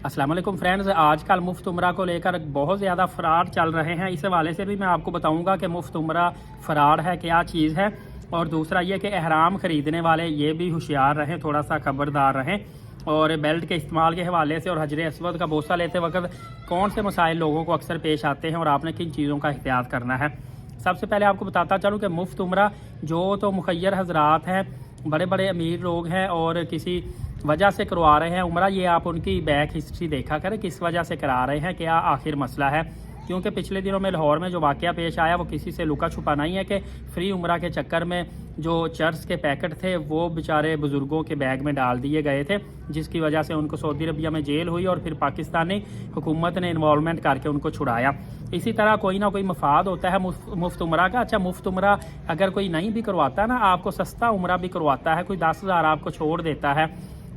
अस्सलाम वालेकुम फ्रेंड्स, आजकल मुफ्त उम्रा को लेकर बहुत ज़्यादा फ़राड चल रहे हैं। इस हवाले से भी मैं आपको बताऊंगा कि मुफ्त उम्रा फ़राड है, क्या चीज़ है। और दूसरा ये कि अहराम ख़रीदने वाले ये भी होशियार रहें, थोड़ा सा खबरदार रहें। और बेल्ट के इस्तेमाल के हवाले से और हजर अस्वद का बोसा लेते वक्त कौन से मसाइल लोगों को अक्सर पेश आते हैं और आपने किन चीज़ों का एहतियात करना है। सबसे पहले आपको बताता चलूँ कि मुफ्त उम्रा जो तो मुखय्यर हजरात हैं, बड़े बड़े अमीर लोग हैं और किसी वजह से करवा रहे हैं उम्रा, ये आप उनकी बैक हिस्ट्री देखा करें, किस वजह से करा रहे हैं, क्या आखिर मसला है। क्योंकि पिछले दिनों में लाहौर में जो वाक़या पेश आया वो किसी से लुका छुपा नहीं है कि फ्री उम्रा के चक्कर में जो चर्च के पैकेट थे वो बेचारे बुज़ुर्गों के बैग में डाल दिए गए थे, जिसकी वजह से उनको सऊदी अरबिया में जेल हुई और फिर पाकिस्तानी हुकूमत ने इन्वॉल्वमेंट करके उनको छुड़ाया। इसी तरह कोई ना कोई मफाद होता है मुफ्त उम्रा का। अच्छा, मुफ्त उम्रा अगर कोई नहीं भी करवाता ना, आपको सस्ता उम्रा भी करवाता है, कोई 10,000 आपको छोड़ देता है,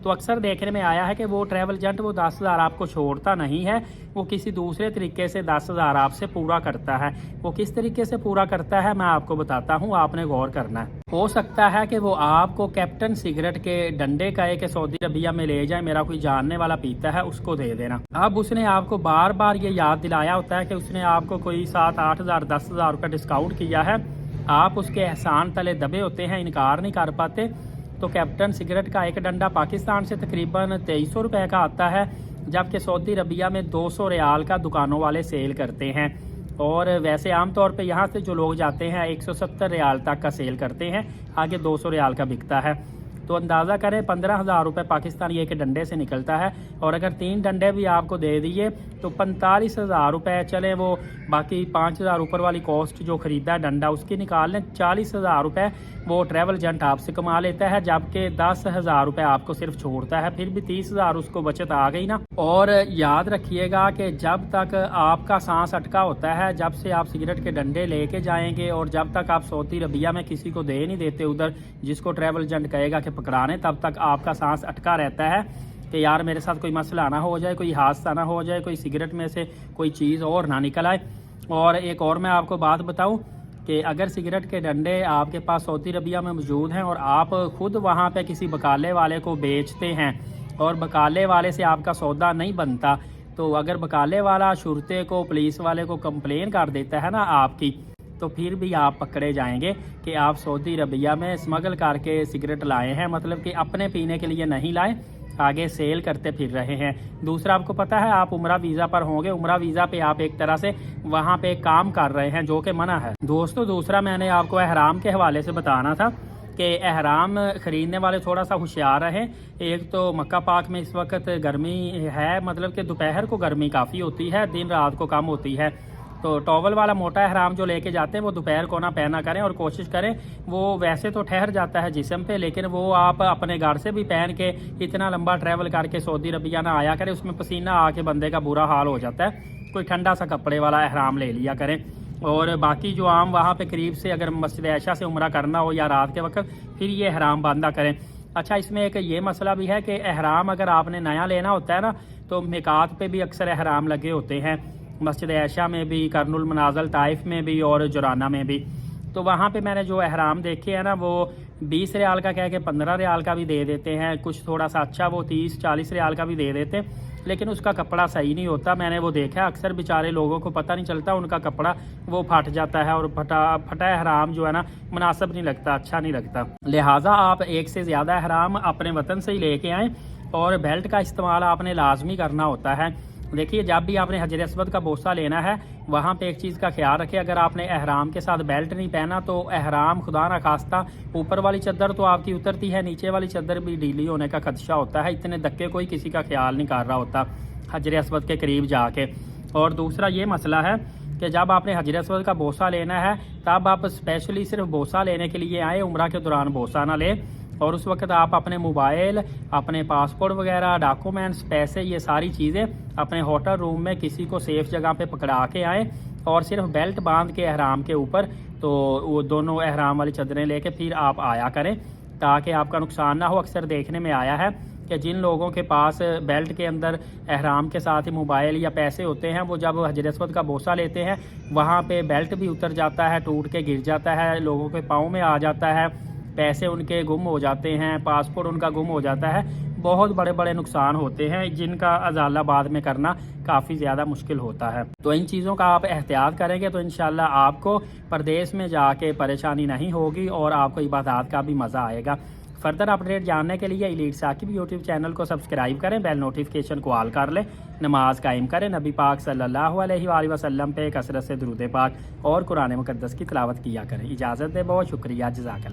तो अक्सर देखने में आया है कि वो ट्रैवल एजेंट वो 10,000 आपको छोड़ता नहीं है, वो किसी दूसरे तरीके से 10,000 आपसे पूरा करता है। वो किस तरीके से पूरा करता है मैं आपको बताता हूँ, आपने गौर करना है। हो सकता है कि वो आपको कैप्टन सिगरेट के डंडे कहे कि सऊदी अरबिया में ले जाए, मेरा कोई जानने वाला पीता है, उसको दे देना। अब उसने आपको बार बार ये याद दिलाया होता है कि उसने आपको कोई 7-8 हज़ार 10,000 रुपये डिस्काउंट किया है, आप उसके एहसान तले दबे होते हैं, इनकार नहीं कर पाते। तो कैप्टन सिगरेट का एक डंडा पाकिस्तान से तकरीबन 2300 रुपये का आता है, जबकि सऊदी अरबिया में 200 रियाल का दुकानों वाले सेल करते हैं। और वैसे आमतौर पे यहाँ से जो लोग जाते हैं 170 रियाल तक का सेल करते हैं, आगे 200 रियाल का बिकता है। तो अंदाज़ा करें 15,000 रुपये पाकिस्तानी एक डंडे से निकलता है। और अगर 3 डंडे भी आपको दे दिए तो 45,000 रुपये, चले वो बाकी 5,000 ऊपर वाली कॉस्ट जो ख़रीदा डंडा उसकी निकाल लें, 40,000 रुपये वो ट्रैवल एजेंट आपसे कमा लेता है, जबकि 10,000 रुपये आपको सिर्फ छोड़ता है। फिर भी 30,000 उसको बचत आ गई ना। और याद रखिएगा कि जब तक आपका सांस अटका होता है, जब से आप सिगरेट के डंडे लेके जाएंगे और जब तक आप सऊदी अरबिया में किसी को दे नहीं देते उधर, जिसको ट्रैवल एजेंट कहेगा कि पकड़ाने, तब तक आपका सांस अटका रहता है कि यार मेरे साथ कोई मसला ना हो जाए, कोई हादसा ना हो जाए, कोई सिगरेट में से कोई चीज़ और ना निकल आए। और एक और मैं आपको बात बताऊं कि अगर सिगरेट के डंडे आपके पास सऊदी अरबिया में मौजूद हैं और आप खुद वहां पे किसी बकाले वाले को बेचते हैं और बकाले वाले से आपका सौदा नहीं बनता, तो अगर बकाले वाला शुरते को, पुलिस वाले को कंप्लेन कर देता है ना आपकी, तो फिर भी आप पकड़े जाएंगे कि आप सऊदी अरबिया में स्मगल करके सिगरेट लाए हैं, मतलब कि अपने पीने के लिए नहीं लाए, आगे सेल करते फिर रहे हैं। दूसरा, आपको पता है आप उम्रा वीज़ा पर होंगे, उम्रा वीज़ा पे आप एक तरह से वहाँ पे काम कर रहे हैं, जो कि मना है दोस्तों। दूसरा, मैंने आपको अहराम के हवाले से बताना था कि अहराम ख़रीदने वाले थोड़ा सा होशियार रहें। एक तो मक्का पाक में इस वक्त गर्मी है, मतलब कि दोपहर को गर्मी काफ़ी होती है, दिन रात को कम होती है। तो टॉवल वाला मोटा अहराम जो लेके जाते हैं वो दोपहर को ना पहना करें, और कोशिश करें, वो वैसे तो ठहर जाता है जिस्म पे, लेकिन वो आप अपने घर से भी पहन के इतना लंबा ट्रैवल करके सऊदी अरबिया ना आया करें, उसमें पसीना आके बंदे का बुरा हाल हो जाता है। कोई ठंडा सा कपड़े वाला अहराम ले लिया करें। और बाकी जो आम वहाँ पे करीब से अगर मस्जिद आयशा से उम्रा करना हो या रात के वक्त, फिर ये अहराम बांधा करें। अच्छा, इसमें एक ये मसला भी है कि अहराम अगर आपने नया लेना होता है ना, तो मिकात पे भी अक्सर अहराम लगे होते हैं, मस्जिद आयशा में भी, करनुल मनाज़िल ताइफ में भी और जुराना में भी। तो वहाँ पे मैंने जो अहराम देखे हैं ना, वो 20 रियाल का कह के 15 रियाल का भी दे देते हैं, कुछ थोड़ा सा अच्छा वो 30-40 रियाल का भी दे देते हैं, लेकिन उसका कपड़ा सही नहीं होता। मैंने वो देखा, अक्सर बेचारे लोगों को पता नहीं चलता, उनका कपड़ा वो फट जाता है और फटा अहराम जो है ना मुनासिब नहीं लगता, अच्छा नहीं लगता। लिहाजा आप एक से ज़्यादा अहराम अपने वतन से ही लेके आएँ। और बेल्ट का इस्तेमाल आपने लाजमी करना होता है। देखिए, जब भी आपने हजर अस्वद का बोसा लेना है, वहाँ पे एक चीज़ का ख्याल रखें, अगर आपने अहराम के साथ बेल्ट नहीं पहना तो अहराम खुदा ना खास्ता ऊपर वाली चद्दर तो आपकी उतरती है, नीचे वाली चद्दर भी ढीली होने का खदशा होता है। इतने धक्के कोई किसी का ख्याल नहीं कर रहा होता हजर अस्वद के करीब जाके। और दूसरा ये मसला है कि जब आपने हजर अस्वद का बोसा लेना है, तब आप स्पेशली सिर्फ बोसा लेने के लिए आए, उम्रा के दौरान बोसा ना लें। और उस वक्त आप अपने मोबाइल, अपने पासपोर्ट वगैरह, डॉक्यूमेंट्स, पैसे, ये सारी चीज़ें अपने होटल रूम में किसी को सेफ जगह पे पकड़ा के आएँ, और सिर्फ बेल्ट बांध के अहराम के ऊपर, तो वो दोनों अहराम वाली चादरें लेके फिर आप आया करें, ताकि आपका नुकसान ना हो। अक्सर देखने में आया है कि जिन लोगों के पास बेल्ट के अंदर अहराम के साथ ही मोबाइल या पैसे होते हैं, वो जब हजर अस्वद का बोसा लेते हैं, वहाँ पे बेल्ट भी उतर जाता है, टूट के गिर जाता है, लोगों के पाँव में आ जाता है, पैसे उनके गुम हो जाते हैं, पासपोर्ट उनका गुम हो जाता है। بہت بڑے بڑے نقصان ہوتے ہیں جن کا ازالہ بعد میں کرنا کافی زیادہ مشکل ہوتا ہے۔ تو ان چیزوں کا آپ احتیاط کریں گے تو انشاءاللہ آپ کو پردیس میں جا کے پریشانی نہیں ہوگی اور آپ کو عبادات کا بھی مزہ آئے گا۔ فردر اپڈیٹ جاننے کے لیے ایلیٹ ثاقب یوٹیوب چینل کو سبسکرائب کریں، بیل نوٹیفیکیشن کو آل کر لیں، نماز قائم کریں، نبی پاک صلی اللہ علیہ وآلہ وسلم پہ کثرت سے درود پاک اور قرآن مقدس کی تلاوت کیا کریں۔ اجازت دے، بہت شکریہ، جزاک اللہ۔